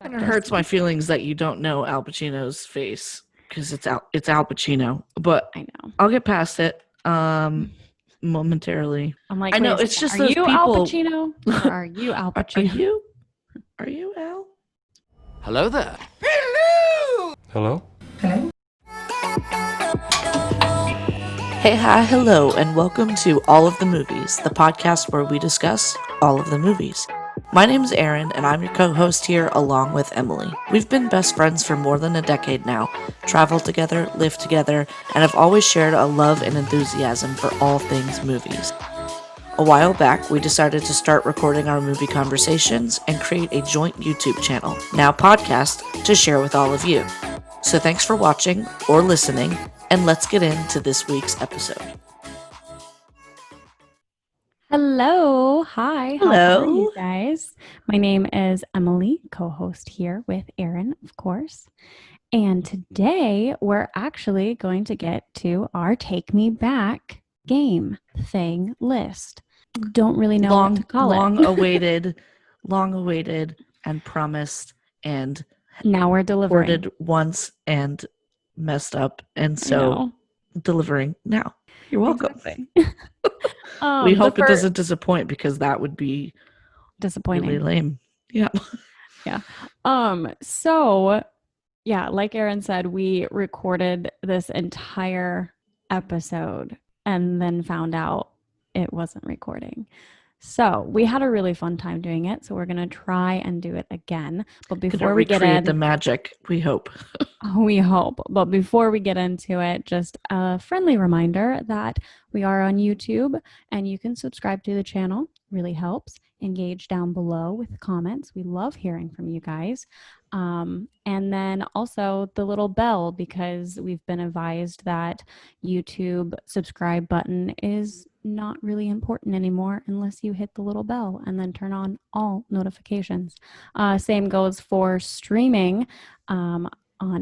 And it hurts my feelings that you don't know Al Pacino's face because it's Al Pacino. But I know. I'll get past it momentarily. I'm like, I know wait, it's just are those you people. Al Pacino or are you Al Are Pacino? you Al? Hello there. Hello? Hey, hi, hello, and welcome to All of the Movies, the podcast where we discuss all of the movies. My name is Erinn, and I'm your co-host here along with Emily. We've been best friends for more than a decade now, traveled together, lived together, and have always shared a love and enthusiasm for all things movies. A while back, we decided to start recording our movie conversations and create a joint YouTube channel, now podcast, to share with all of you. So thanks for watching or listening, and let's get into this week's episode. Hello. Hi. Hello. How are you guys? My name is Emily, co-host here with Erinn, of course. And today we're actually going to get to our Take Me Back game thing list. Don't really know what to call it. Long awaited and promised, and now we're delivering. Recorded once and messed up, and so delivering now. You're welcome. Exactly. We hope it doesn't disappoint, because that would be disappointing. Really lame. Yeah. Yeah. So yeah, like Erinn said, we recorded this entire episode and then found out it wasn't recording. So we had a really fun time doing it. So we're gonna try and do it again. But before we get in, the magic, we hope. We hope. But before we get into it, just a friendly reminder that we are on YouTube and you can subscribe to the channel. Really helps. Engage down below with comments. We love hearing from you guys. And then also the little bell, because we've been advised that YouTube subscribe button is not really important anymore unless you hit the little bell and then turn on all notifications. Same goes for streaming on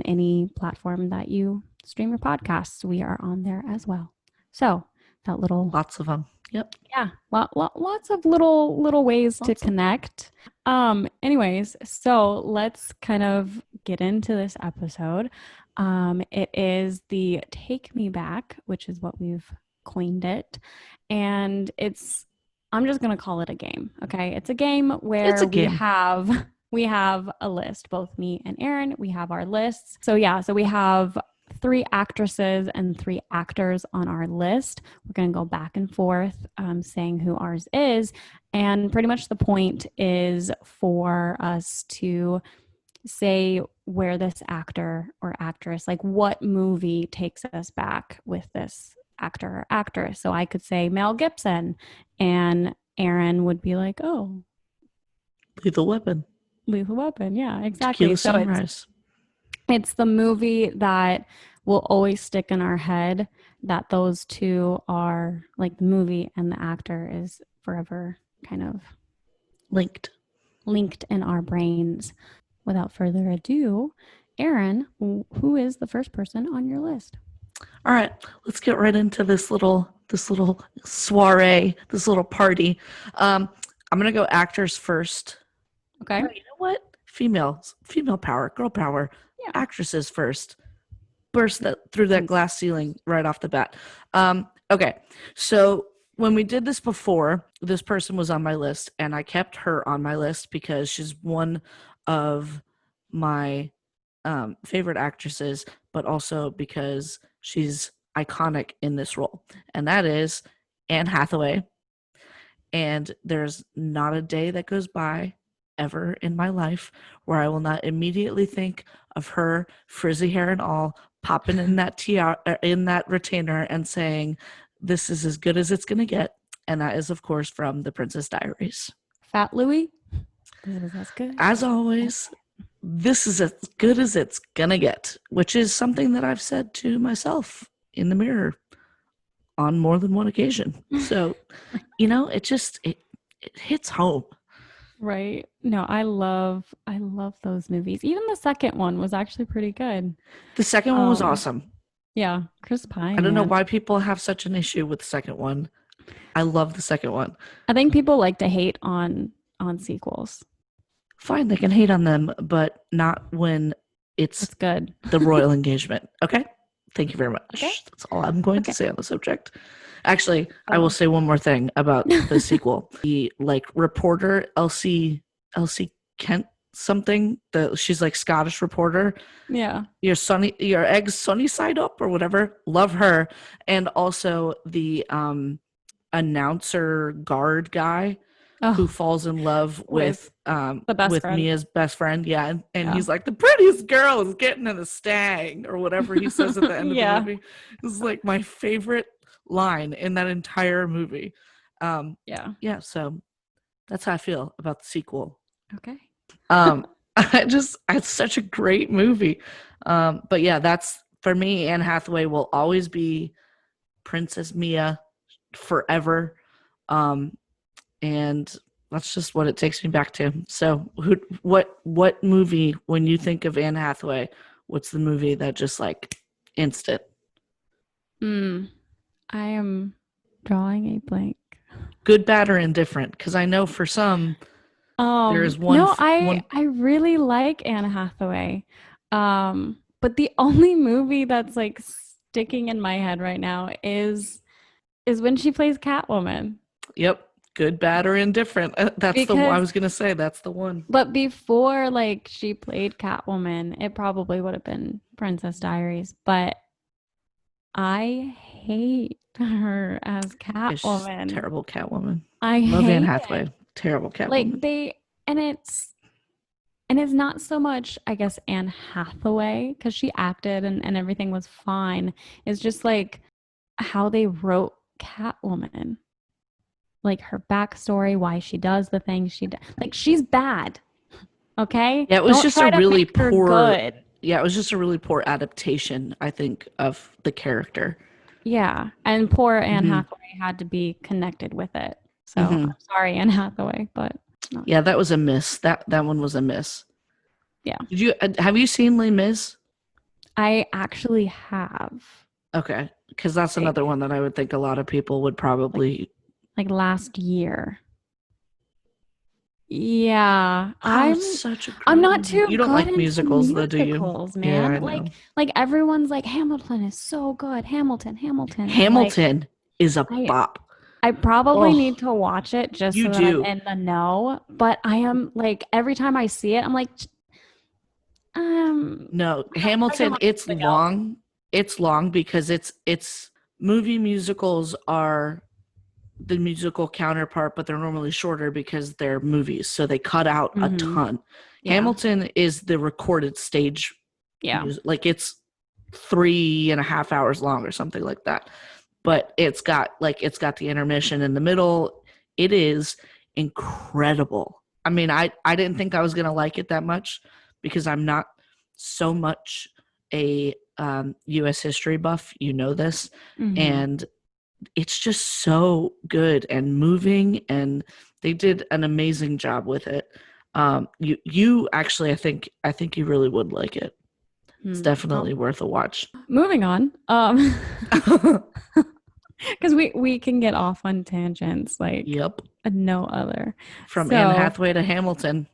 any platform that you stream your podcasts. We are on there as well. So that little... Lots of them. Yep. Yeah. Lots of little ways to connect. Anyways, so let's kind of get into this episode. It is the Take Me Back, which is what we've coined it. And I'm just going to call it a game. Okay. It's a game where we have a list, both me and Erinn. We have our lists. So we have 3 actresses and 3 actors on our list. We're going to go back and forth saying who ours is. And pretty much the point is for us to say where this actor or actress, like what movie takes us back with this actor or actress. So I could say Mel Gibson, and Erinn would be like, oh, Lethal Weapon. Yeah, exactly. Tequila Sunrise. It's the movie that will always stick in our head, that those two are, like, the movie and the actor is forever kind of linked in our brains. Without further ado, Erinn, who is the first person on your list? All right, let's get right into this little soiree, this little party. I'm gonna go actors first. Okay. Oh, you know what? Female power, girl power. Yeah. Actresses first. Burst through that glass ceiling right off the bat. Okay, so when we did this before, this person was on my list, and I kept her on my list because she's one of my favorite actresses, but also because she's iconic in this role, and that is Anne Hathaway. And there's not a day that goes by ever in my life where I will not immediately think of her, frizzy hair and all, popping in that in that retainer and saying, "This is as good as it's gonna get." And that is, of course, from The Princess Diaries. Fat Louie. That's good. As always, this is as good as it's gonna get, which is something that I've said to myself in the mirror on more than one occasion. So, it hits home. Right. No, I love those movies. Even the second one was actually pretty good. The second one was awesome. Yeah, Chris Pine. I don't know why people have such an issue with the second one. I love the second one. I think people like to hate on sequels. fine, they can hate on them, but not when it's good. the royal engagement. Okay? Thank you very much. Okay. That's all I'm going to say on the subject. Actually, I will say one more thing about the sequel. The reporter Elsie Kent something. She's like Scottish reporter. Yeah. Your eggs sunny side up or whatever. Love her. And also the announcer guard guy who falls in love with Mia's best friend. Yeah. And he's like, the prettiest girl is getting in the stang or whatever he says at the end of the movie. It's like my favorite line in that entire movie. Yeah. So that's how I feel about the sequel. Okay. It's such a great movie. But yeah, that's for me. Anne Hathaway will always be Princess Mia forever. And that's just what it takes me back to. So what movie, when you think of Anne Hathaway, what's the movie that just like instant? I am drawing a blank. Good, bad, or indifferent? Because I know for some there's one. No, I really like Anne Hathaway. But the only movie that's like sticking in my head right now is when she plays Catwoman. Yep. Good, bad, or indifferent. That's the one I was going to say. That's the one. But before like she played Catwoman, it probably would have been Princess Diaries. But I hate her as Catwoman. Terrible Catwoman. I love hate Anne Hathaway. Terrible Catwoman. Like it's not so much, I guess, Anne Hathaway, because she acted and everything was fine. It's just like how they wrote Catwoman. Like her backstory, why she does the things she does. Like she's bad. Okay? Yeah, it was just a really poor good. Yeah, it was just a really poor adaptation, I think, of the character. Yeah. And poor Anne Hathaway had to be connected with it. So I'm sorry, Anne Hathaway, but no. Yeah, that was a miss. That one was a miss. Yeah. Have you seen Les Mis? I actually have. Okay, because that's another one that I would think a lot of people would probably like last year. Yeah, I'm not too. You don't good like musicals, though, do you? Man, yeah, like everyone's like Hamilton is so good. Hamilton. Hamilton is a bop. I probably need to watch it just so that I'm in the know. But I am like every time I see it, I'm like, no, Hamilton. It's long. It's long because it's movie musicals are the musical counterpart, but they're normally shorter because they're movies, so they cut out a ton. Hamilton is the recorded stage music. Like it's 3.5 hours long or something like that, but it's got the intermission in the middle. It is incredible. I mean, I didn't think I was gonna like it that much because I'm not so much a US history buff, you know this, and it's just so good and moving, and they did an amazing job with it. You actually, I think you really would like it. It's definitely worth a watch. Moving on, because we can get off on tangents like no other. From Anne Hathaway to Hamilton,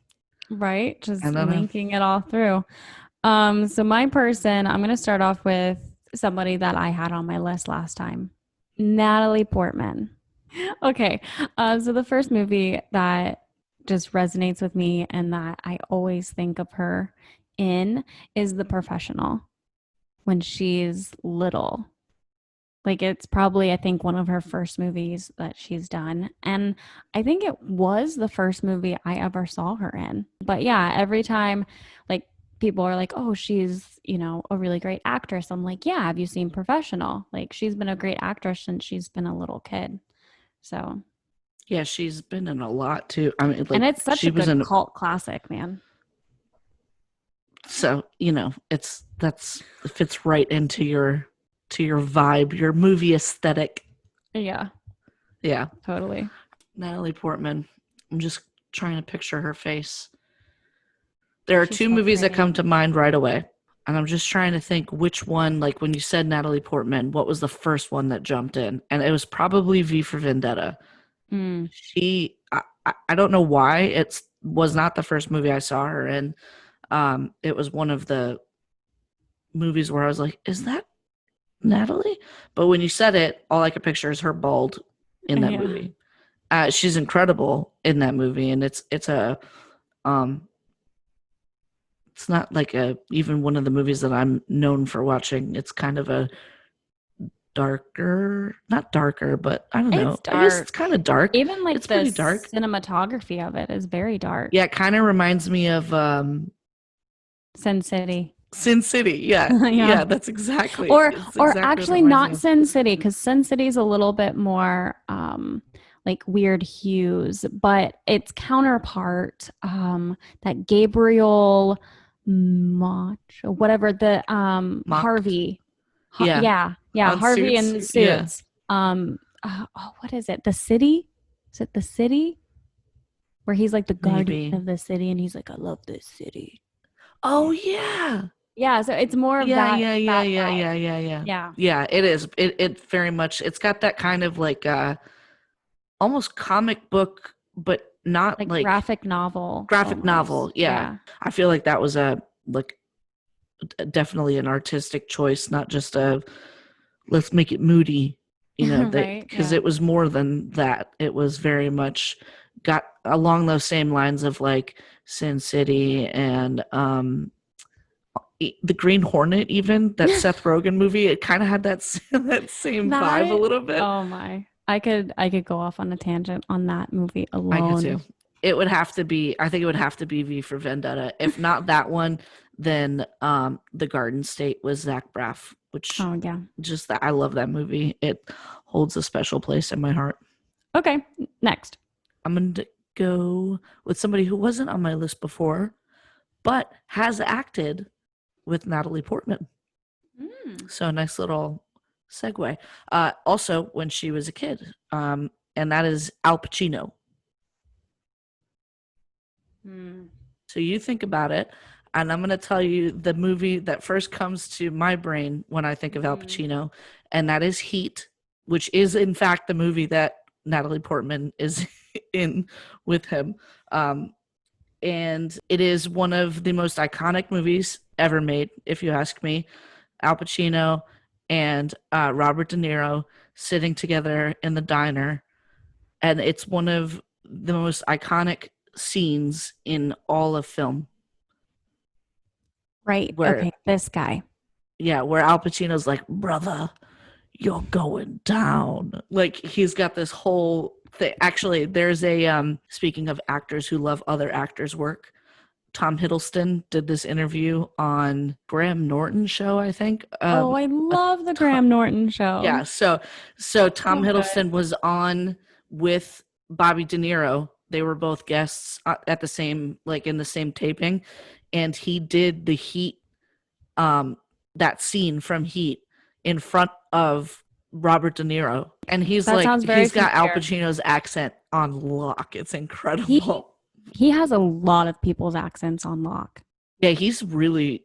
right? Just linking it all through. So my person, I'm gonna start off with somebody that I had on my list last time. Natalie Portman. Okay, so the first movie that just resonates with me and that I always think of her in is The Professional when she's little. Like it's probably, I think, one of her first movies that she's done. And I think it was the first movie I ever saw her in. But yeah, every time like people are like, oh, she's, a really great actress. I'm like, yeah, have you seen Professional? Like she's been a great actress since she's been a little kid. So yeah, she's been in a lot too. I mean, like, and it's such a good cult classic, man. So, it fits right into your vibe, your movie aesthetic. Yeah. Yeah. Totally. Natalie Portman. I'm just trying to picture her face. There are two movies that come to mind right away. And I'm just trying to think which one, like when you said Natalie Portman, what was the first one that jumped in? And it was probably V for Vendetta. I don't know why was not the first movie I saw her in. It was one of the movies where I was like, is that Natalie? But when you said it, all I could picture is her bald in that movie. She's incredible in that movie, and it's not like even one of the movies that I'm known for watching. It's kind of a not darker, but I don't know. I guess it's kind of dark. Even like it's the pretty dark. Cinematography of it is very dark. Yeah, it kind of reminds me of Sin City. Sin City, yeah. Yeah, that's exactly. Or actually not Sin City, because Sin City is a little bit more like weird hues, but its counterpart, that Gabriel Mach, or whatever, the Harvey. Yeah, Harvey in the suits. Yeah. What is it? The City? Is it The City? Where he's like the guardian of the city, and he's like, I love this city. Oh yeah. Yeah, so it's more of that. Yeah. Yeah, it is. It very much. It's got that kind of like almost comic book, but not like graphic novel. Graphic novel. Yeah. I feel like that was definitely an artistic choice, not just let's make it moody, because it was more than that. It was very much got along those same lines of like Sin City and the Green Hornet, even that Seth Rogen movie. It kind of had that same vibe a little bit. Oh my. I could go off on a tangent on that movie alone. I could too. It would have to be, I think it would have to be V for Vendetta. If not that one, then The Garden State with Zach Braff, which I love that movie. It holds a special place in my heart. Okay, next. I'm going to go with somebody who wasn't on my list before, but has acted with Natalie Portman. So a nice little segue. Also, when she was a kid, and that is Al Pacino. So you think about it, and I'm going to tell you the movie that first comes to my brain when I think of Al Pacino, and that is Heat, which is in fact the movie that Natalie Portman is in with him. And it is one of the most iconic movies ever made, if you ask me. Al Pacino and Robert De Niro sitting together in the diner, and it's one of the most iconic scenes in all of film. Right. Okay, this guy. Yeah, where Al Pacino's like, brother, you're going down. Like, he's got this whole thing. Actually, there's a, speaking of actors who love other actors' work, Tom Hiddleston did this interview on Graham Norton's show, I think. I love the Graham Norton show. Yeah, so Tom Hiddleston was on with Bobby De Niro. They were both guests at the same, like in the same taping, and he did the Heat, that scene from Heat in front of Robert De Niro, and he's got Al Pacino's accent on lock. It's incredible. He has a lot of people's accents on lock. Yeah, he's really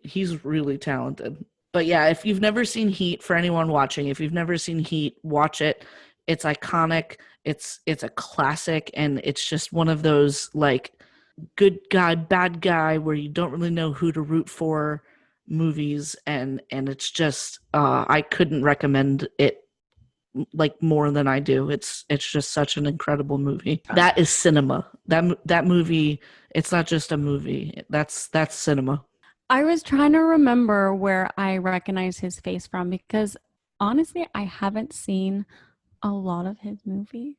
talented. But yeah, if you've never seen Heat, for anyone watching, if you've never seen Heat, watch it. It's iconic. It's a classic, and it's just one of those like good guy, bad guy where you don't really know who to root for movies, and it's just I couldn't recommend it like more than I do. It's just such an incredible movie. That is cinema. That movie, it's not just a movie. That's cinema. I was trying to remember where I recognize his face from, because honestly, I haven't seen a lot of his movies.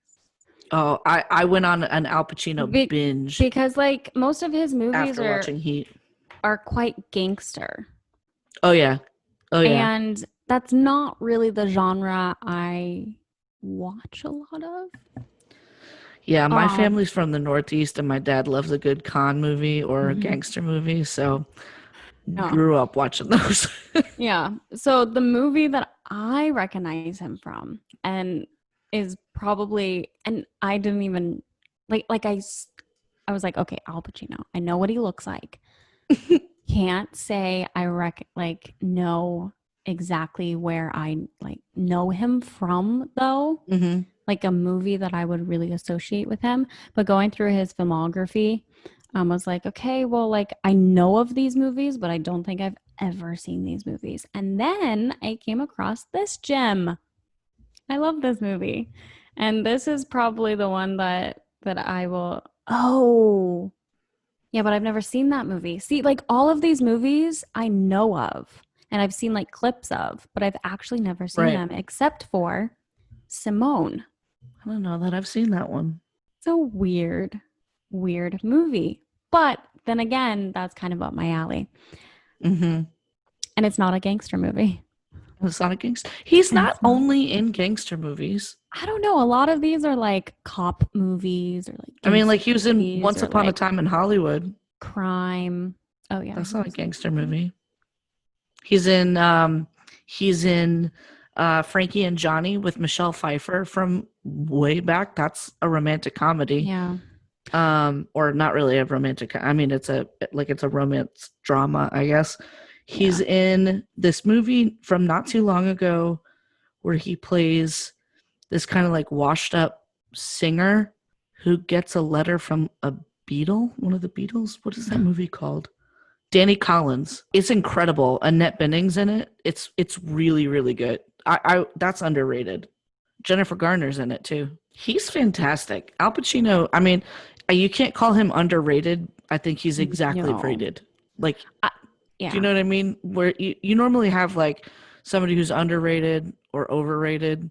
Oh, I went on an Al Pacino binge because like most of his movies after watching Heat are quite gangster. Oh yeah. And that's not really the genre I watch a lot of. Yeah, my family's from the Northeast, and my dad loves a good con movie or a gangster movie, so grew up watching those. Yeah. So the movie that I recognize him from, and is probably, and I didn't even I was like, okay, Al Pacino. I know what he looks like. Can't say I know exactly where I know him from though. Like a movie that I would really associate with him. But going through his filmography, Was like, okay, well, like I know of these movies, but I don't think I've ever seen these movies. And then I came across this gem. I love this movie. And this is probably the one that I will. Oh, yeah, but I've never seen that movie. See, like all of these movies I know of and I've seen like clips of, but I've actually never seen them except for Simone. I don't know that I've seen that one. It's a weird movie. But then again, that's kind of up my alley. Mm-hmm. And it's not a gangster movie. It's not a gangster. He's not only in gangster movies. I don't know. A lot of these are like cop movies or like. I mean, like he was in Once Upon a Time in Hollywood. Crime. Oh yeah, that's not a gangster movie. He's in Frankie and Johnny with Michelle Pfeiffer from way back. That's a romantic comedy. Yeah. Or not really a romantic. I mean, it's a romance drama, I guess. He's in this movie from not too long ago where he plays this kind of like washed up singer who gets a letter from a Beatle, one of the Beatles. What is that movie called? Danny Collins. It's incredible. Annette Bening's in it. It's really, really good. I that's underrated. Jennifer Garner's in it too. He's fantastic. Al Pacino, I mean, you can't call him underrated. I think he's exactly rated. Like, do you know what I mean? Where you normally have like somebody who's underrated or overrated.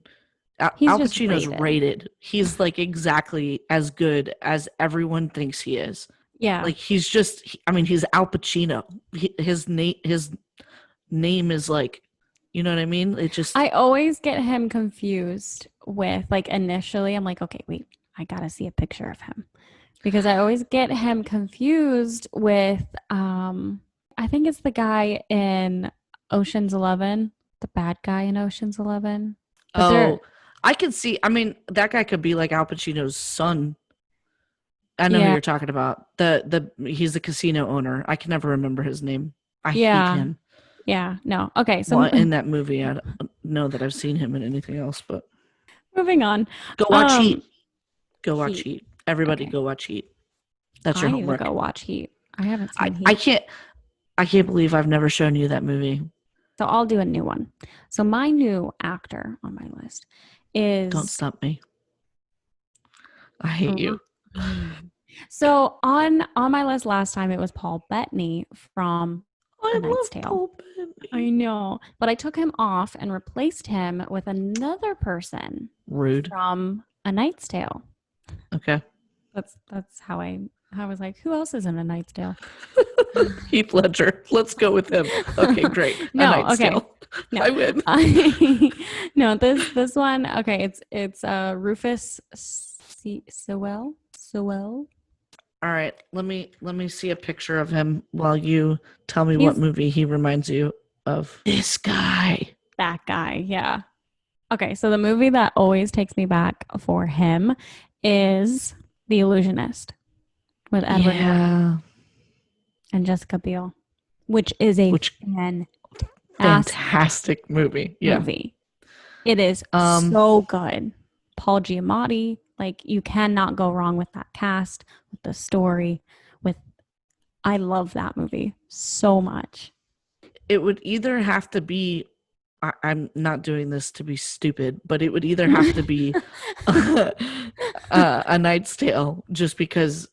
Al Pacino's rated. He's like exactly as good as everyone thinks he is. Yeah. Like he's just, I mean, he's Al Pacino. His name is like, you know what I mean? It just. I always get him confused with like initially I'm like, okay, wait, I gotta see a picture of him. Because I always get him confused with I think it's the guy in Ocean's 11, the bad guy in Ocean's 11. But I can see. I mean, that guy could be like Al Pacino's son. I know who you're talking about. He's the casino owner. I can never remember his name. I hate him. Yeah. No. Okay. So in that movie, I don't know that I've seen him in anything else. But moving on. Go watch Heat. Go watch Heat. Everybody, go watch Heat. That's your homework. Go watch Heat. I haven't seen Heat. I can't believe I've never shown you that movie. So I'll do a new one. So my new actor on my list is. Don't stump me. I hate you. So on my list last time it was Paul Bettany from A Knight's Tale. Paul Bettany. I know, but I took him off and replaced him with another person. Rude. From A Knight's Tale. Okay. That's how I was like, who else is in A Knight's Tale? Heath Ledger. Let's go with him. Okay, great. No, A Knight's Tale. No. I win. No, this one. Okay, it's Rufus Sewell. All right, let me see a picture of him while you tell me what movie he reminds you of. This guy. That guy, yeah. Okay, so the movie that always takes me back for him is The Illusionist with Edward Norton and Jessica Biel, which is a fantastic movie. Yeah. It is so good. Paul Giamatti, like you cannot go wrong with that cast, with the story, I love that movie so much. It would either have to be, I'm not doing this to be stupid, but it would either have to be A Knight's Tale, just because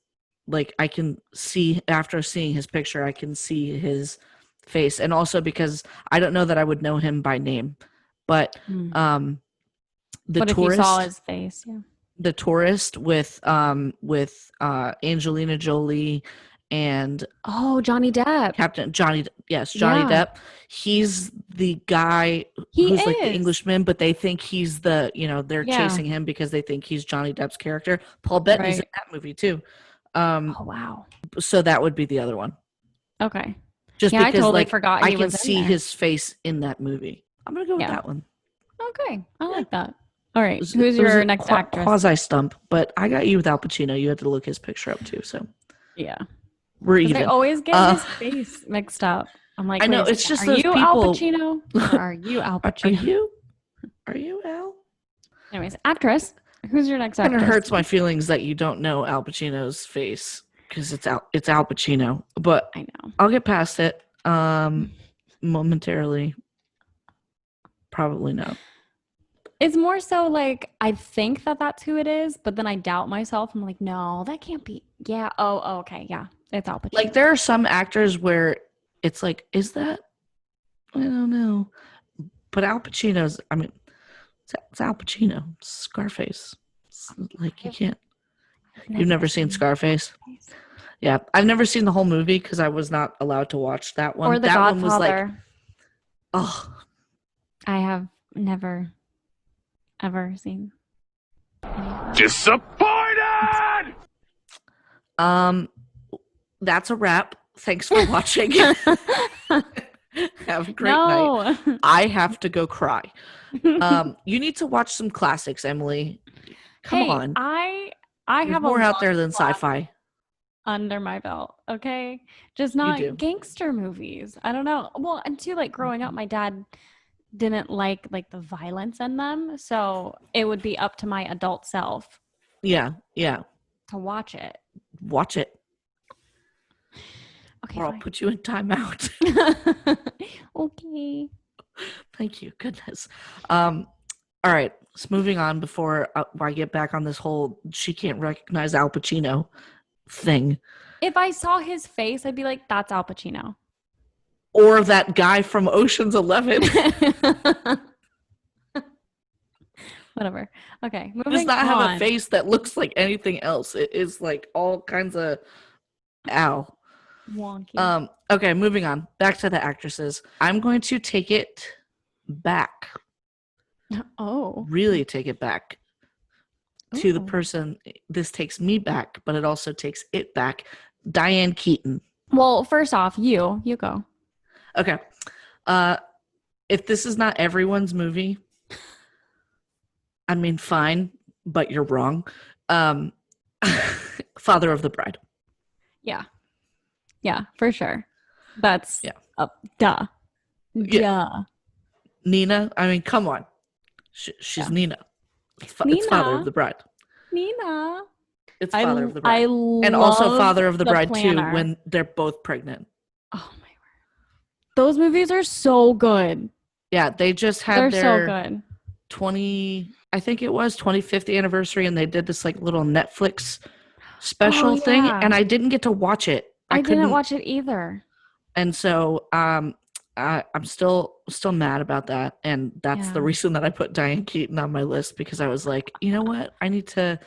like I can see, after seeing his picture, I can see his face, and also because I don't know that I would know him by name, but The Tourist, if you saw his face, The Tourist with Angelina Jolie and Johnny Depp. Johnny Depp. He's the guy who's like the Englishman, but they think he's the, they're chasing him because they think he's Johnny Depp's character. Paul Bettany's in that movie too. Oh wow. So that would be the other one. Okay. Just because I totally forgot I can see his face in that movie. I'm gonna go with that one. Okay, I like that. All right, who's your next actress? Quasi stump, but I got you with Al Pacino. You had to look his picture up too, so yeah, we're even. I always get his face mixed up. I'm like, I know it's just are those you people. Al Pacino or are you Al Pacino? Are you Al? Anyways, actress. Who's your next actress? It kind of hurts my feelings that you don't know Al Pacino's face because it's Al Pacino. But I know. I'll get past it momentarily. Probably no. It's more so like I think that that's who it is, but then I doubt myself. I'm like, no, that can't be. Yeah. Oh, okay. Yeah, it's Al Pacino. Like there are some actors where it's like, is that? I don't know. But Al Pacino's. I mean, it's Al Pacino. Scarface. It's like you can't. You've never seen Scarface? Yeah, I've never seen the whole movie because I was not allowed to watch that one. Or The that Godfather. one was like, oh. I have never, ever seen. Disappointed! That's a wrap. Thanks for watching. Have a great night. I have to go cry. You need to watch some classics, Emily. Come on. I There's have more a out there than sci-fi. under my belt, okay? Just not gangster movies. I don't know. Well, and too, like growing up, my dad didn't like the violence in them, so it would be up to my adult self. Yeah. To watch it. Watch it. Okay. Or I'll put you in timeout. Okay. Thank you. Goodness. All right. So moving on before I get back on this whole she can't recognize Al Pacino thing. If I saw his face, I'd be like, that's Al Pacino. Or that guy from Ocean's 11. Whatever. Okay. Moving does not on. Have a face that looks like anything else. It is like all kinds of Al. Wonky. Okay, moving on. Back to the actresses. I'm going to take it back. Oh. Really take it back to the person. This takes me back, but it also takes it back. Diane Keaton. Well, first off, you go. Okay. If this is not everyone's movie, I mean, fine, but you're wrong. Father of the Bride. Yeah, for sure. That's duh. Yeah. Nina. I mean, come on. She's Nina. It's Father of the Bride. Nina. It's Father of the Bride. I love and also Father of the Bride Planner. too, when they're both pregnant. Oh my word. Those movies are so good. Yeah, they just had They're their so good. 25th anniversary, and they did this like little Netflix special thing, and I didn't get to watch it. I didn't watch it either. And so I'm still mad about that, and that's the reason that I put Diane Keaton on my list, because I was like, you know what, I need to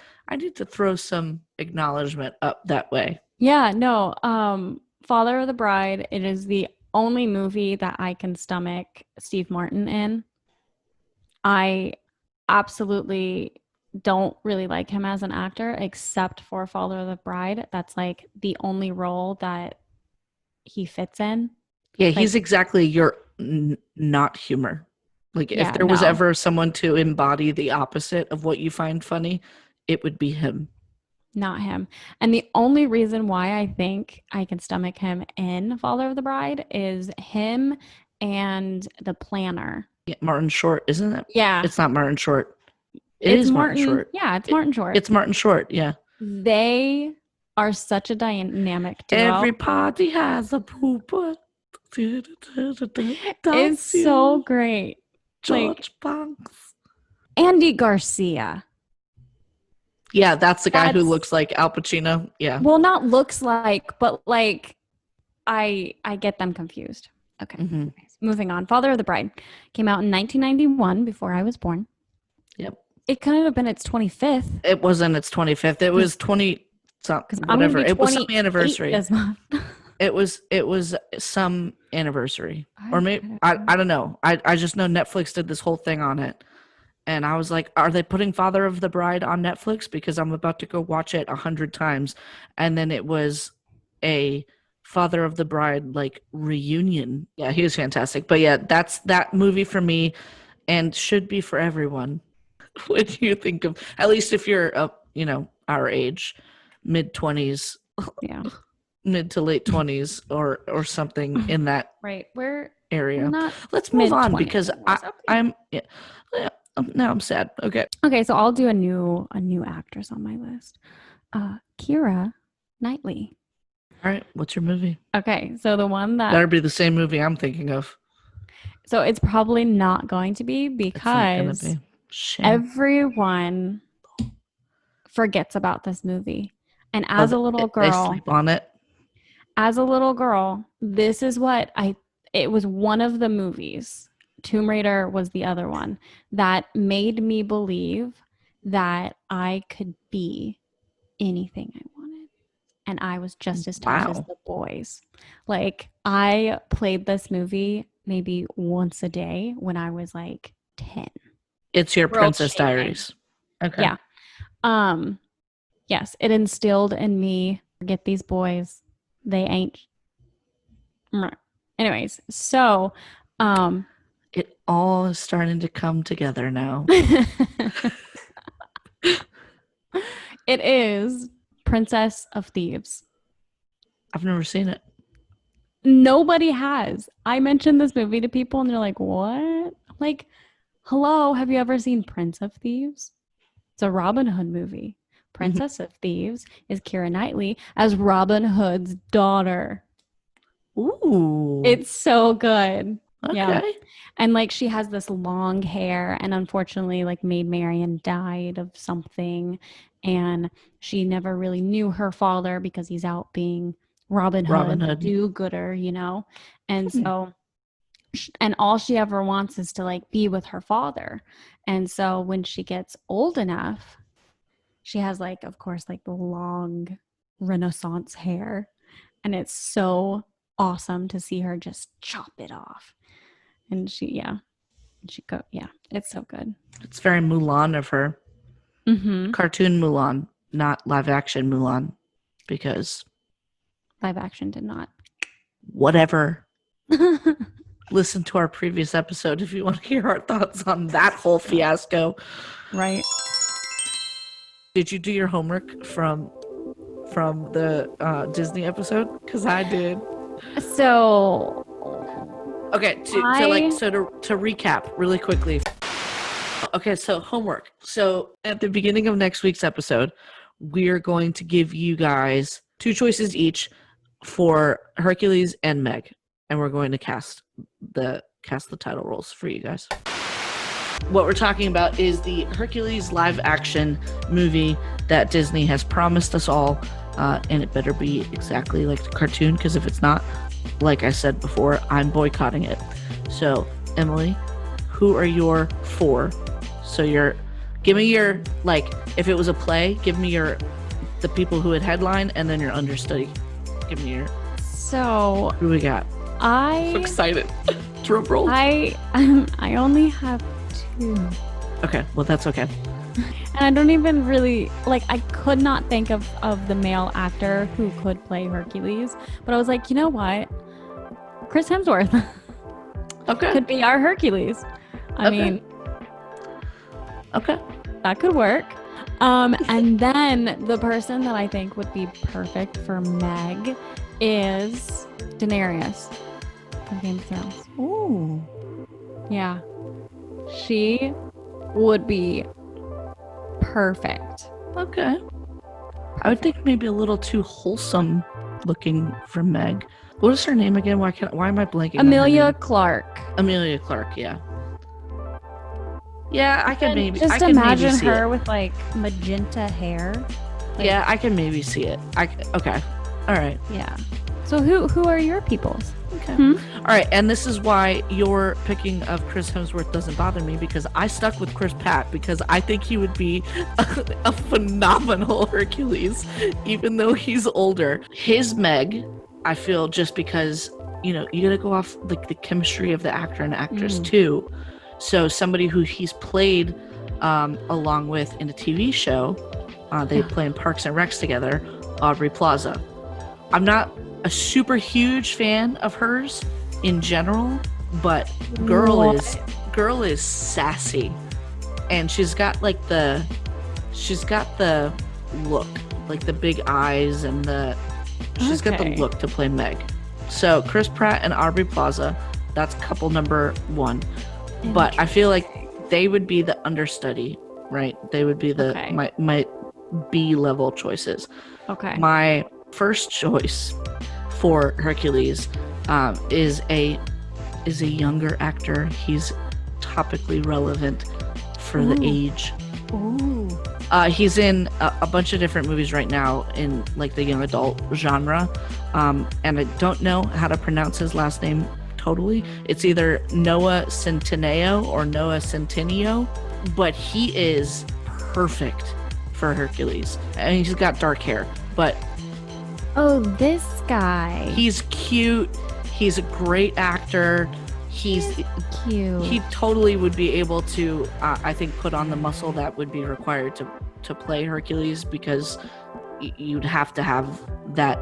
throw some acknowledgement up that way. Yeah, no. Father of the Bride, it is the only movie that I can stomach Steve Martin in. I absolutely don't really like him as an actor, except for Father of the Bride. That's like the only role that he fits in. Yeah, he's exactly your not humor. Like if there was ever someone to embody the opposite of what you find funny, it would be him. Not him. And the only reason why I think I can stomach him in Father of the Bride is him and the Planner. Yeah, Martin Short, isn't it? Yeah. It's not Martin Short. It's Martin Short. Yeah, it's Martin Short. It's Martin Short, yeah. They are such a dynamic duo. Every party has a pooper. It's so great. George Banks. Andy Garcia. Yeah, that's the guy who looks like Al Pacino. Yeah. Well, not looks like, but like I get them confused. Okay. Mm-hmm. Anyways, moving on. Father of the Bride came out in 1991, before I was born. Yep. It couldn't have been its 25th. It wasn't its 25th. It was 20 something, whatever. It was some anniversary. This month. It was some anniversary. Or maybe I don't know. I just know Netflix did this whole thing on it. And I was like, are they putting Father of the Bride on Netflix? Because I'm about to go watch it 100 times. And then it was a Father of the Bride like reunion. Yeah, he was fantastic. But yeah, that's that movie for me, and should be for everyone. What do you think of, at least if you're our age, mid-20s, mid to late 20s or something in that area. Let's move on, because I'm now I'm sad. Okay, so I'll do a new actress on my list. Keira Knightley. All right, what's your movie? Okay, so the one that Better be the same movie I'm thinking of. so it's probably not going to be It's not gonna because be. Shame. everyone forgets about this movie. And Oh, as a little they girl, sleep on it. this is what it was one of the movies. Tomb Raider was the other one that made me believe that I could be anything I wanted. And I was just as tough as Wow. the boys. Like, I played this movie maybe once a day when I was like 10. It's your World Princess shaking. Diaries. Okay. Yeah. Yes, it instilled in me, forget these boys. They ain't. Anyways, so It all is starting to come together now. it is Princess of Thieves. I've never seen it. Nobody has. I mentioned this movie to people and they're like, what? Like, hello, have you ever seen Prince of Thieves? It's a Robin Hood movie. Princess of Thieves is Keira Knightley as Robin Hood's daughter. Ooh. It's so good. Okay. Yeah. And like she has this long hair and unfortunately like Maid Marian died of something and she never really knew her father because he's out being Robin Hood. Do-gooder, you know? And so and all she ever wants is to like be with her father. And so when she gets old enough, she has like, of course, like the long Renaissance hair. And it's so awesome to see her just chop it off. And it's so good. It's very Mulan of her. Mm-hmm. Cartoon Mulan, not live action Mulan, because Live action did not. whatever. Listen to our previous episode if you want to hear our thoughts on that whole fiasco. Right. Did you do your homework from the Disney episode? Because I did. So Okay, to recap really quickly. Okay, so homework. So at the beginning of next week's episode, we're going to give you guys 2 choices each for Hercules and Meg, and we're going to cast the title roles for you guys. What we're talking about is the Hercules live action movie that Disney has promised us all, and it better be exactly like the cartoon, because if it's not, like I said before, I'm boycotting it. So, Emily, who are your 4? So give me your, like, if it was a play, give me the people who had headline, and then your understudy. Give me your. So who we got? I'm so excited. Drum roll. I only have 2. Okay, well that's okay. And I don't even really I could not think of the male actor who could play Hercules, but I was like, you know what? Chris Hemsworth. Okay. Could be our Hercules. I mean, okay. That could work. And then the person that I think would be perfect for Meg is Daenerys from Game of Thrones. Ooh. Yeah. She would be perfect. Okay. I would think maybe a little too wholesome looking for Meg. What is her name again? Why am I blanking? Emilia Clarke. Emilia Clarke, yeah. Yeah, I can maybe just imagine her with like magenta hair. Yeah, I can maybe see it. Okay. All right. Yeah. So who are your peoples? Okay. All right, and this is why your picking of Chris Hemsworth doesn't bother me, because I stuck with Chris Pratt because I think he would be a phenomenal Hercules, even though he's older. His Meg, I feel, just because, you gotta go off like the chemistry of the actor and actress too. So somebody who he's played along with in a TV show, they play in Parks and Recs together, Aubrey Plaza. I'm not a super huge fan of hers in general, but girl is sassy, and she's got the look, like the big eyes, and she's got the look to play Meg. So Chris Pratt and Aubrey Plaza, that's couple number 1. But I feel like they would be the understudy, right? They would be my B level choices. Okay. My first choice for Hercules is a younger actor. He's topically relevant for the age. Ooh. He's in a bunch of different movies right now in like the young adult genre, and I don't know how to pronounce his last name totally. It's either Noah Centineo or Noah Centineo, but he is perfect for Hercules. And he's got dark hair, but Oh, this guy. he's cute. He's a great actor. He's cute. He totally would be able to, I think, put on the muscle that would be required to play Hercules, because you'd have to have that,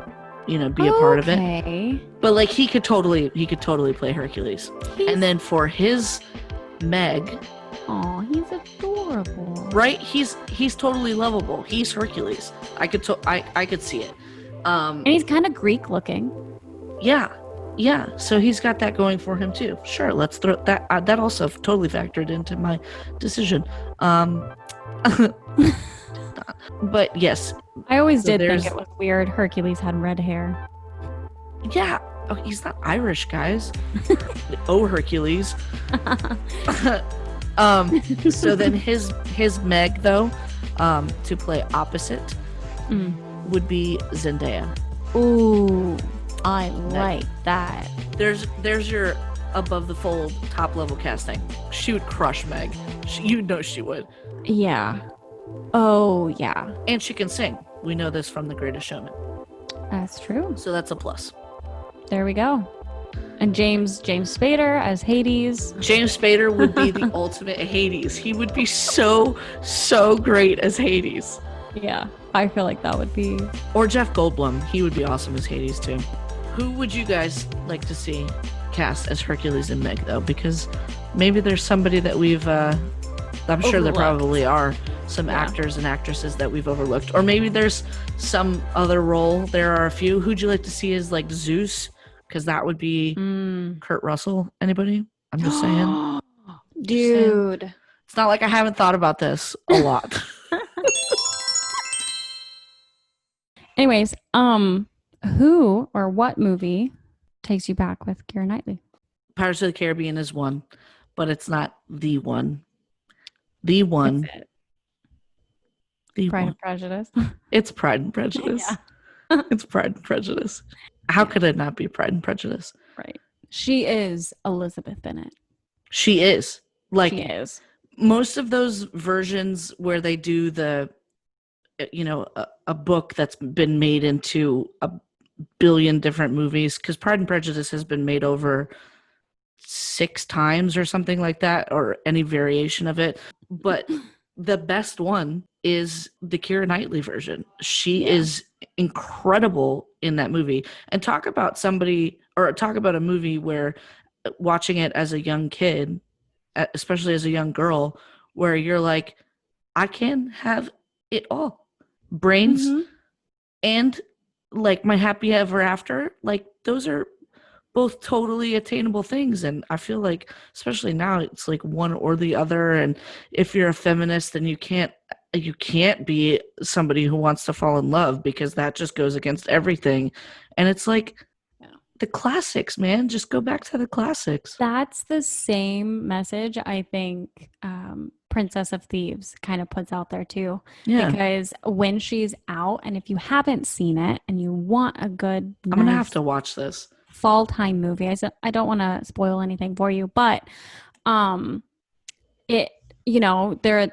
be a part of it. Okay. But like he could totally play Hercules. And then for his Meg, Oh, he's adorable. right? He's totally lovable. He's Hercules. I could see it. And he's kind of Greek looking. Yeah, so he's got that going for him too. Sure, let's throw that. That also totally factored into my decision. But yes, I always So did think there's- it was weird Hercules had red hair. yeah. Oh, he's not Irish, guys. Oh, Hercules. So then his Meg though, to play opposite, would be Zendaya. Ooh, I like that. There's your above the fold top level casting. She would crush Meg. She would. Yeah. Oh, yeah. And she can sing. We know this from The Greatest Showman. That's true. So that's a plus. There we go. And James Spader as Hades. James Spader would be the ultimate Hades. He would be so great as Hades. Yeah, I feel like that would be. Or Jeff Goldblum. He would be awesome as Hades too. Who would you guys like to see cast as Hercules and Meg though? Because maybe there's somebody that we've I'm sure there Overlooked. probably are some actors and actresses that we've overlooked. Or maybe there's some other role. There are a few. Who'd you like to see as like Zeus? Because that would be Kurt Russell. Anybody? I'm just saying. Dude. It's not like I haven't thought about this a lot. Anyways, who or what movie takes you back with Keira Knightley? Pirates of the Caribbean is one, but it's not the one. The one. Is it The Pride one. and Prejudice? It's Pride and Prejudice. It's Pride and Prejudice. How could it not be Pride and Prejudice? Right. She is Elizabeth Bennet. She is. Like, She is. most of those versions where they do the, a book that's been made into a billion different movies, because Pride and Prejudice has been made over 6 times or something like that, or any variation of it. But the best one is the Keira Knightley version. She is incredible in that movie. And talk about a movie where watching it as a young kid, especially as a young girl, where you're like, I can have it all. Brains and like my happy ever after, like those are both totally attainable things. And I feel like, especially now, it's like one or the other. And if you're a feminist, then you can't be somebody who wants to fall in love, because that just goes against everything. And it's like the classics, man. Just go back to the classics. That's the same message I think Princess of Thieves kind of puts out there too. Yeah. Because when she's out, and if you haven't seen it and you want a good, I'm going to have to watch this. fall time movie. I don't want to spoil anything for you, but it,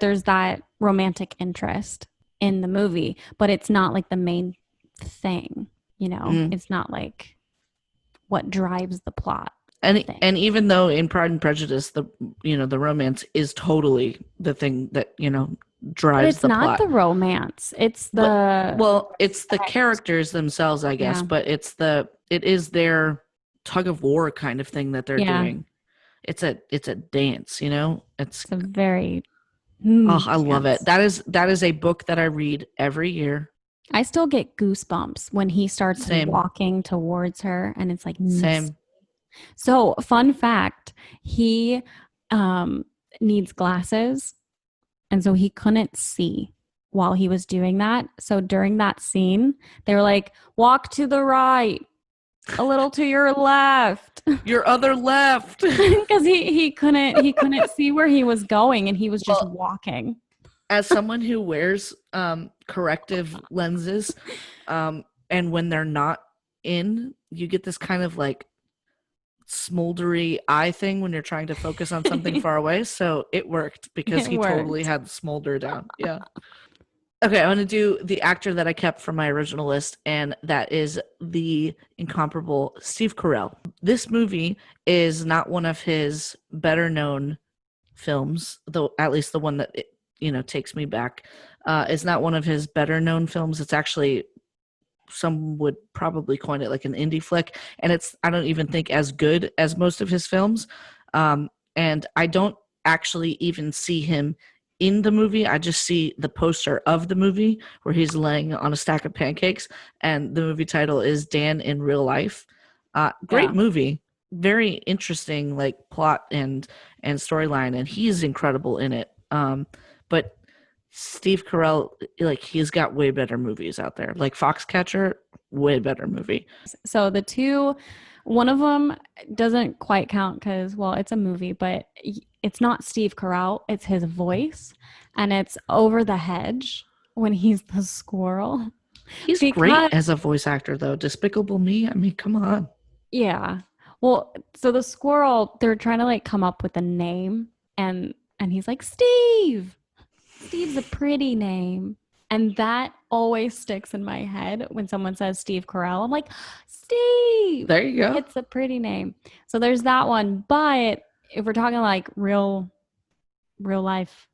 there's that romantic interest in the movie, but it's not like the main thing, It's not like what drives the plot. And even though in Pride and Prejudice, the romance is totally the thing that, drives but it's the not plot. the romance. It's the It's the characters themselves, I guess, but it is their tug of war kind of thing that they're doing. It's a dance, It's a very I love it. That is a book that I read every year. I still get goosebumps when he starts Same. walking towards her, and it's like Same. So, fun fact, he needs glasses, and so he couldn't see while he was doing that. So during that scene, they were like, walk to the right, a little to your left. Your other left. Because he couldn't see where he was going, and he was just walking. As someone who wears corrective lenses, and when they're not in, you get this kind of like smoldery eye thing when you're trying to focus on something far away. So it worked because he totally had the smolder down. Yeah. Okay, I'm going to do the actor that I kept from my original list, and that is the incomparable Steve Carell. This movie is not one of his better known films, though at least the one that takes me back. Is not one of his better known films. It's actually, some would probably coin it like an indie flick, and it's, I don't even think, as good as most of his films. And I don't actually even see him in the movie. I just see the poster of the movie where he's laying on a stack of pancakes, and the movie title is Dan in Real Life. Great movie, very interesting like plot and storyline, and he's incredible in it. But Steve Carell, like, he's got way better movies out there. Like Foxcatcher, way better movie. So the two, one of them doesn't quite count because, well, it's a movie, but it's not Steve Carell. It's his voice, and it's Over the Hedge when he's the squirrel. He's great as a voice actor, though. Despicable Me, I mean, come on. Yeah. Well, so the squirrel, they're trying to like come up with a name, and he's like, Steve. Steve's a pretty name. And that always sticks in my head when someone says Steve Carell. I'm like, Steve. There you go. It's a pretty name. So there's that one. But if we're talking like real life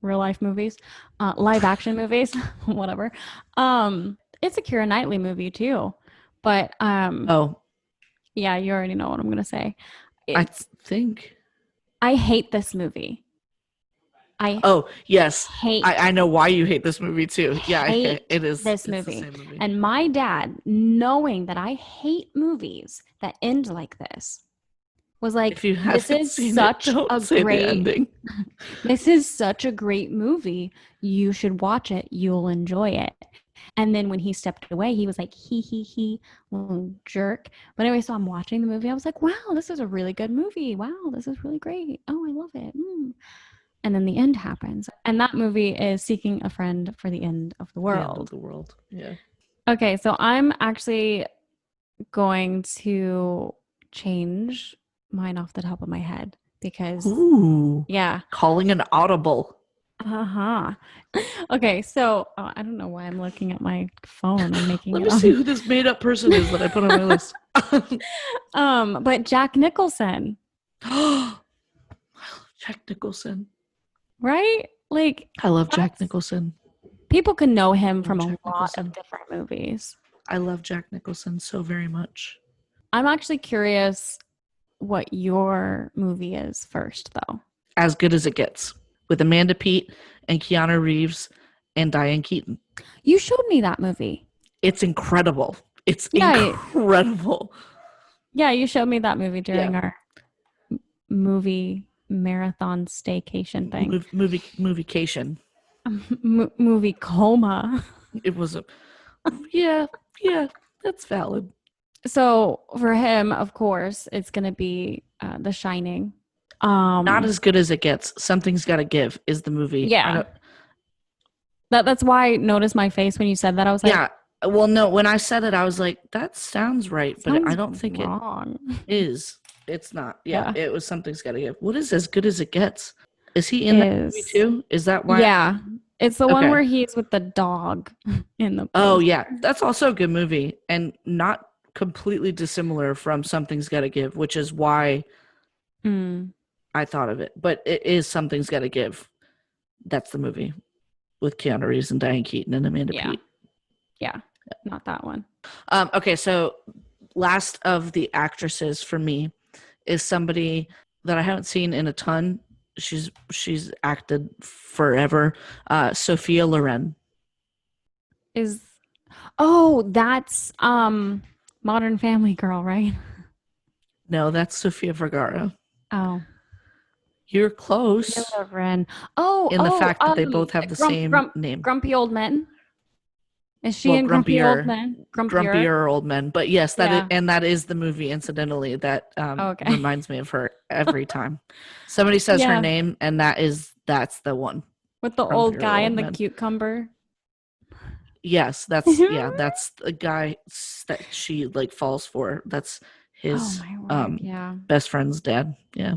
movies, live action movies, whatever. It's a Keira Knightley movie too. But yeah, you already know what I'm gonna say. I think I hate this movie. Yes. Hate. I know why you hate this movie too. Yeah, it is this movie. And my dad, knowing that I hate movies that end like this, was like, "This is such a great. This is such a great movie. You should watch it. You'll enjoy it." And then when he stepped away, he was like, he, little jerk. But anyway, so I'm watching the movie. I was like, wow, this is a really good movie. Wow, this is really great. Oh, I love it. And then the end happens. And that movie is Seeking a Friend for the End of the World. The end of the world, yeah. Okay, so I'm actually going to change mine off the top of my head because... Ooh. Yeah. Calling an audible. Okay, so I don't know why I'm looking at my phone. I'm making Let me see who this made-up person is that I put on my list. But Jack Nicholson. Jack Nicholson. Right? Like, I love Jack Nicholson. People can know him from a lot of different movies. I love Jack Nicholson so very much. I'm actually curious what your movie is first, though. As Good as It Gets, with Amanda Peet and Keanu Reeves and Diane Keaton. You showed me that movie. It's incredible. It's incredible. Yeah, you showed me that movie during our movie marathon staycation thing. Moviecation. Movie coma. It was yeah, that's valid. So for him, of course, it's going to be The Shining. Not As Good as It Gets. Something's Gotta Give is the movie. Yeah. That's why I noticed my face when you said that. I was like, yeah. Well, no, when I said it, I was like, that sounds right, but I don't think wrong. It is. It's not. Yeah, it was Something's Gotta Give. What is As Good as It Gets? Is he in that movie too? Is that why? Yeah. It's the one where he's with the dog in the Oh, yeah. That's also a good movie and not completely dissimilar from Something's Gotta Give, which is why I thought of it. But it is Something's Gotta Give. That's the movie with Keanu Reeves and Diane Keaton and Amanda Peet. Yeah, not that one. Okay, so last of the actresses for me is somebody that I haven't seen in a ton. She's acted forever. Sophia Loren. That's Modern Family Girl, right? No, that's Sofia Vergara. Oh. You're close Erinn. Oh, in the fact that they both have the same name. Grumpy Old Men. Is she in Grumpy Old Men? Grumpier Old Men. But yes, Yeah. that is the movie, incidentally, that Okay. reminds me of her every time. Somebody says her name, and that's the one. With the Grumpier old guy Old and the Men. cucumber. Yes, that's the guy that she like falls for. That's his best friend's dad. Yeah.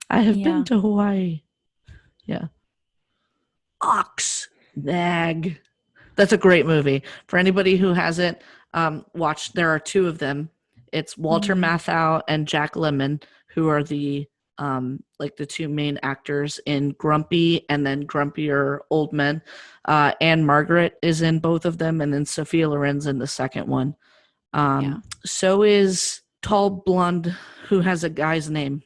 I have been to Hawaii. Yeah. Ox Nag. That's a great movie. For anybody who hasn't watched, there are two of them. It's Walter Matthau and Jack Lemmon, who are the the two main actors in Grumpy and then Grumpier Old Men. Anne Margaret is in both of them, and then Sophia Loren's in the second one. So is tall blonde who has a guy's name.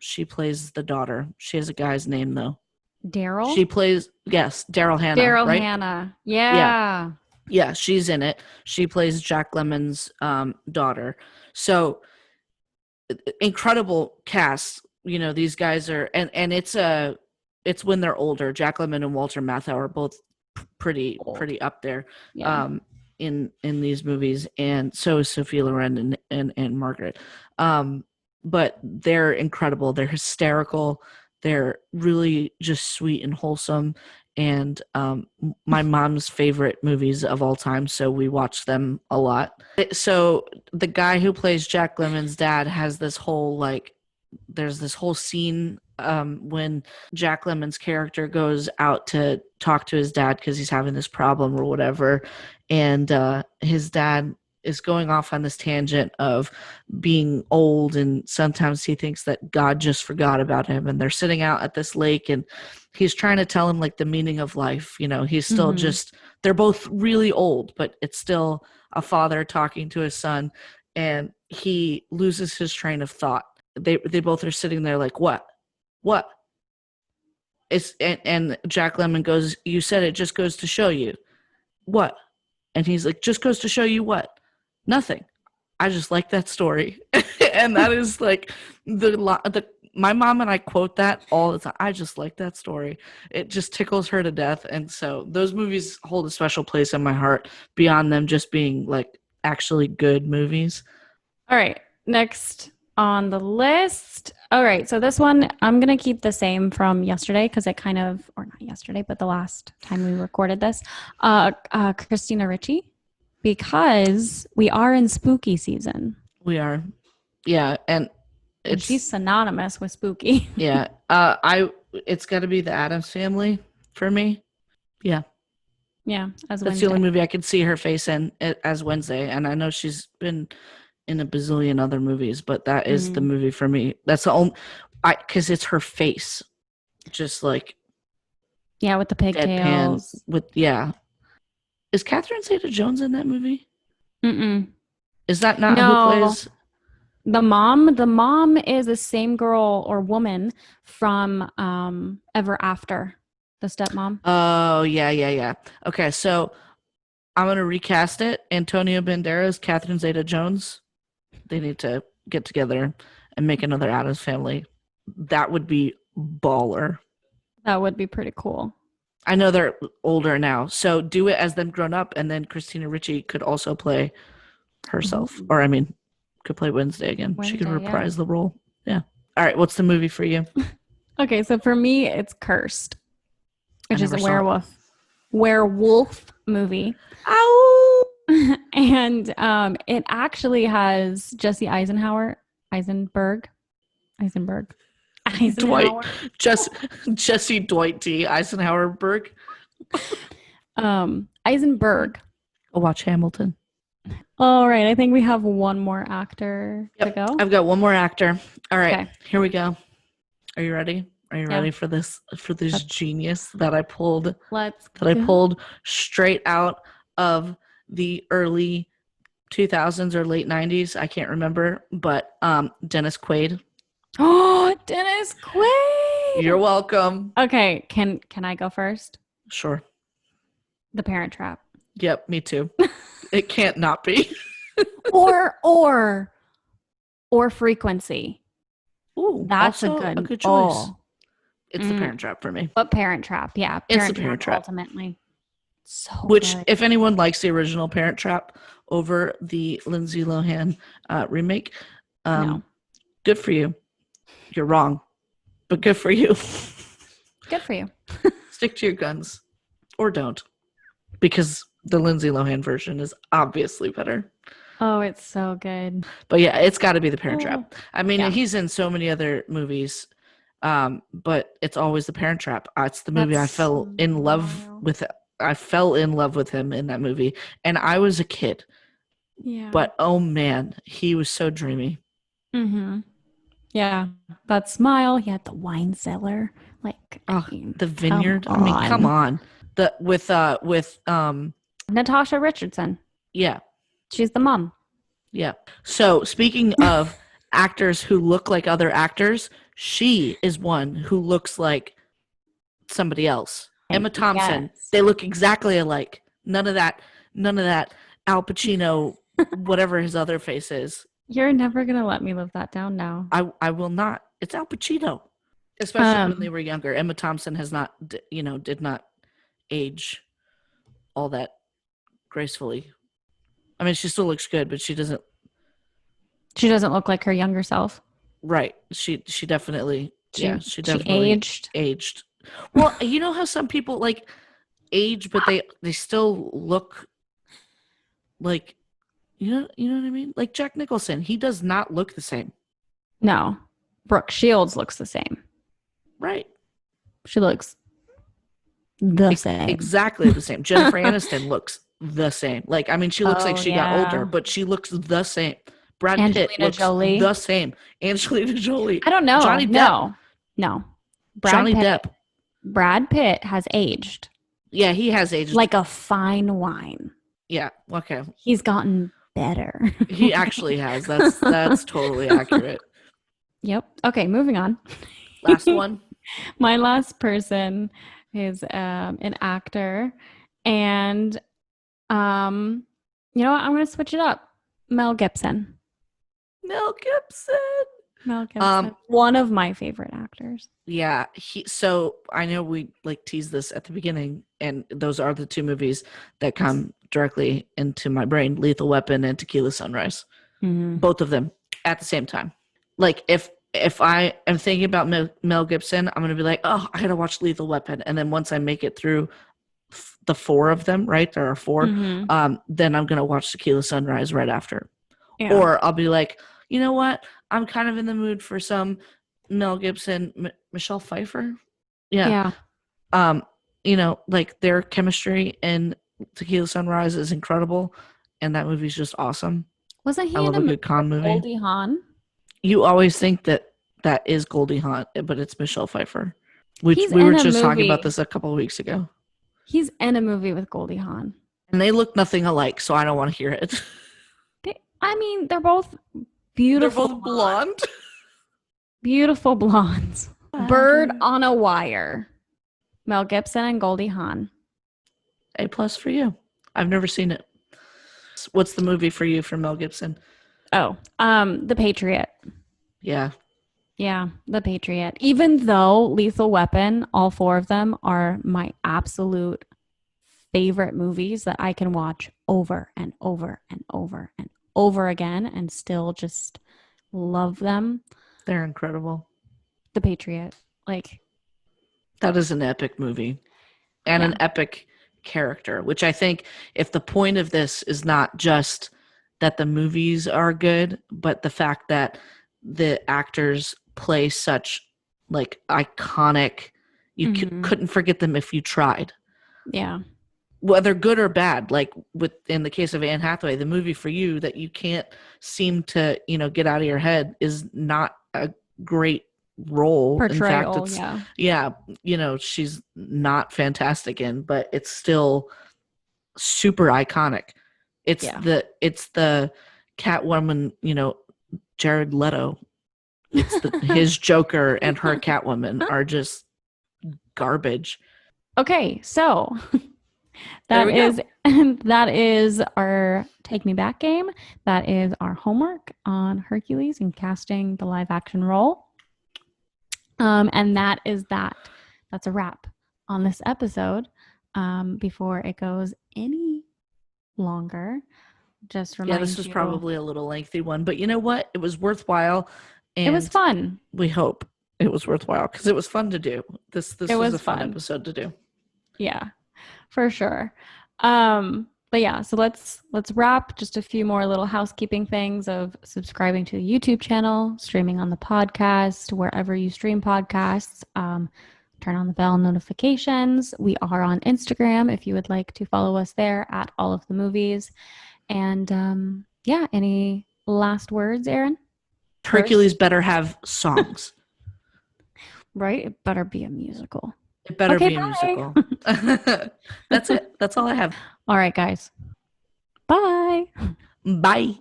She plays the daughter. She has a guy's name though. Daryl? She plays, yes, Daryl Hannah. Daryl right? Hannah. Yeah. Yeah, she's in it. She plays Jack Lemmon's daughter. So incredible cast. You know, these guys are, and it's when they're older. Jack Lemmon and Walter Matthau are both pretty up there in these movies, and so is Sophia Loren and Margaret. But they're incredible. They're hysterical. They're really just sweet and wholesome, and my mom's favorite movies of all time, so we watch them a lot. So the guy who plays Jack Lemmon's dad has this whole there's this whole scene when Jack Lemmon's character goes out to talk to his dad because he's having this problem or whatever, and his dad is going off on this tangent of being old, and sometimes he thinks that God just forgot about him, and they're sitting out at this lake, and he's trying to tell him the meaning of life. You know, he's still just, they're both really old, but it's still a father talking to his son, and he loses his train of thought. They both are sitting there like, what? It's and Jack Lemmon goes, you said it just goes to show you. What? And he's like, just goes to show you what? Nothing. I just like that story. And that is my mom and I quote that all the time. I just like that story. It just tickles her to death. And so those movies hold a special place in my heart beyond them just being actually good movies. All right. Next on the list. All right. So this one, I'm going to keep the same from yesterday because it kind of, or not yesterday, but the last time we recorded this. Christina Ricci. Because we are in spooky season. We are. Yeah. And she's synonymous with spooky. Yeah. It's got to be the Addams Family for me. Yeah. Yeah. That's Wednesday. The only movie I could see her face in as Wednesday. And I know she's been in a bazillion other movies, but that is the movie for me. That's the only, because it's her face. Just yeah, with the pigtails. Is Catherine Zeta-Jones in that movie? Mm-mm. Is that not who plays? The mom? The mom is the same girl or woman from Ever After, the stepmom. Oh, yeah. Okay, so I'm going to recast it. Antonio Banderas, Catherine Zeta-Jones. They need to get together and make another Addams Family. That would be baller. That would be pretty cool. I know they're older now, so do it as them grown up, and then Christina Ricci could also play herself. Or, could play Wednesday again. She could reprise the role. Yeah. All right, what's the movie for you? Okay, so for me, it's Cursed, which is a werewolf movie. Ow! And it actually has Jesse Eisenberg. Dwight. Jesse Dwight D. Eisenhower-berg. Eisenberg. I'll watch Hamilton. All right. I think we have one more actor to go. I've got one more actor. All right. Here we go. Are you ready? Are you ready for this genius that I pulled? I pulled straight out of the early 2000s or late 90s. I can't remember, but Dennis Quaid. Oh, Dennis Quaid. You're welcome. Okay, can I go first? Sure. The Parent Trap. Yep, me too. It can't not be. or Frequency. Ooh, Oh, That's also a good choice. oh. It's The Parent Trap for me. But Parent Trap, yeah. It's The Parent Trap. Ultimately. So Which, good. if anyone likes the original Parent Trap over the Lindsay Lohan remake, No. good for you. You're wrong, but good for you. Good for you. Stick to your guns. Or don't. Because the Lindsay Lohan version is obviously better. Oh, it's so good. But yeah, it's got to be The Parent Trap. I mean, Yeah. he's in so many other movies, but it's always The Parent Trap. It's the movie I fell in love with. I fell in love with him in that movie, and I was a kid. Yeah. But oh man, he was so dreamy. Mm-hmm. Yeah. That smile. He had the wine cellar. Like, the vineyard. I mean, come on. With Natasha Richardson. Yeah. She's the mom. Yeah. So speaking of actors who look like other actors, she is one who looks like somebody else. Emma Thompson. Yes. They look exactly alike. None of that Al Pacino, whatever his other face is. You're never gonna let me live that down now. I will not. It's Al Pacino. Especially when they were younger. Emma Thompson has not, did not age all that gracefully. I mean, she still looks good, but she doesn't look like her younger self. Right. She definitely she aged. Well, you know how some people like age, but they still look like you know what I mean? Like Jack Nicholson, he does not look the same. No. Brooke Shields looks the same. Right. She looks the same. Exactly the same. Jennifer Aniston looks the same. Like, I mean, she looks like she got older, but she looks the same. Brad Pitt looks the same. Angelina Jolie. I don't know. Johnny Depp. No. Brad Pitt has aged. Yeah, he has aged. Like a fine wine. Yeah, okay. He's gotten better. He actually has. That's totally accurate. Yep. Okay, moving on. Last one. My last person is an actor. And you know what? I'm going to switch it up. Mel Gibson. One of my favorite actors. Yeah. So I know we like teased this at the beginning, and those are the two movies that come directly into my brain: Lethal Weapon and Tequila Sunrise. Mm-hmm. Both of them at the same time. Like if I am thinking about Mel Gibson, I'm going to be like, oh, I got to watch Lethal Weapon. And then once I make it through the four of them, right? There are four. Mm-hmm. Then I'm going to watch Tequila Sunrise right after. Yeah. Or I'll be like, you know what? I'm kind of in the mood for some Mel Gibson, Michelle Pfeiffer. Yeah. You know, like their chemistry in Tequila Sunrise is incredible. And that movie's just awesome. Wasn't he I love a good con movie. Goldie Hawn? You always think that is Goldie Hawn, but it's Michelle Pfeiffer. We were just talking about this a couple of weeks ago. He's in a movie with Goldie Hawn. And they look nothing alike, so I don't want to hear it. They're both beautiful. They're both blonde. Beautiful blondes. Bird on a Wire. Mel Gibson and Goldie Hawn. A+ for you. I've never seen it. What's the movie for you from Mel Gibson? Oh, The Patriot. Yeah. Yeah, The Patriot. Even though Lethal Weapon, all four of them are my absolute favorite movies that I can watch over and over and over and over again and still just love them. They're incredible. The Patriot. Like, that is an epic movie and an epic character, which I think if the point of this is not just that the movies are good, but the fact that the actors play such like iconic, you couldn't forget them if you tried. Yeah. Whether good or bad, like in the case of Anne Hathaway, the movie for you that you can't seem to, get out of your head is not a great role. Portrayal, in fact, she's not fantastic in, but it's still super iconic. It's the Catwoman, Jared Leto. It's his Joker and her Catwoman are just garbage. Okay, so that is our Take Me Back game. That is our homework on Hercules and casting the live action role. And that is that. That's a wrap on this episode. Before it goes any longer, just remind this was you, probably a little lengthy one, but you know what? It was worthwhile. And it was fun. We hope it was worthwhile because it was fun to do. This was a fun episode to do. Yeah, for sure. But yeah, so let's wrap. Just a few more little housekeeping things of subscribing to the YouTube channel, streaming on the podcast, wherever you stream podcasts. Turn on the bell notifications. We are on Instagram if you would like to follow us there at All of the Movies. And any last words, Erinn? Hercules better have songs. Right? It better be a musical. It better be a musical. That's it. That's all I have. All right, guys. Bye. Bye.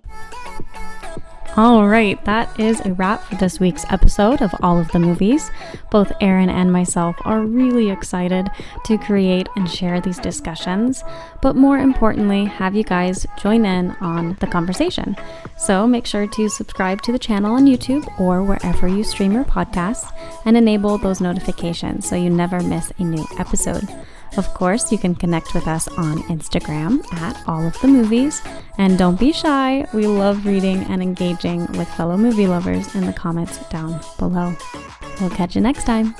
All right, that is a wrap for this week's episode of All of the Movies. Both Erinn and myself are really excited to create and share these discussions, but more importantly, have you guys join in on the conversation. So make sure to subscribe to the channel on YouTube or wherever you stream your podcasts and enable those notifications so you never miss a new episode. Of course, you can connect with us on Instagram at All of the Movies. And don't be shy. We love reading and engaging with fellow movie lovers in the comments down below. We'll catch you next time.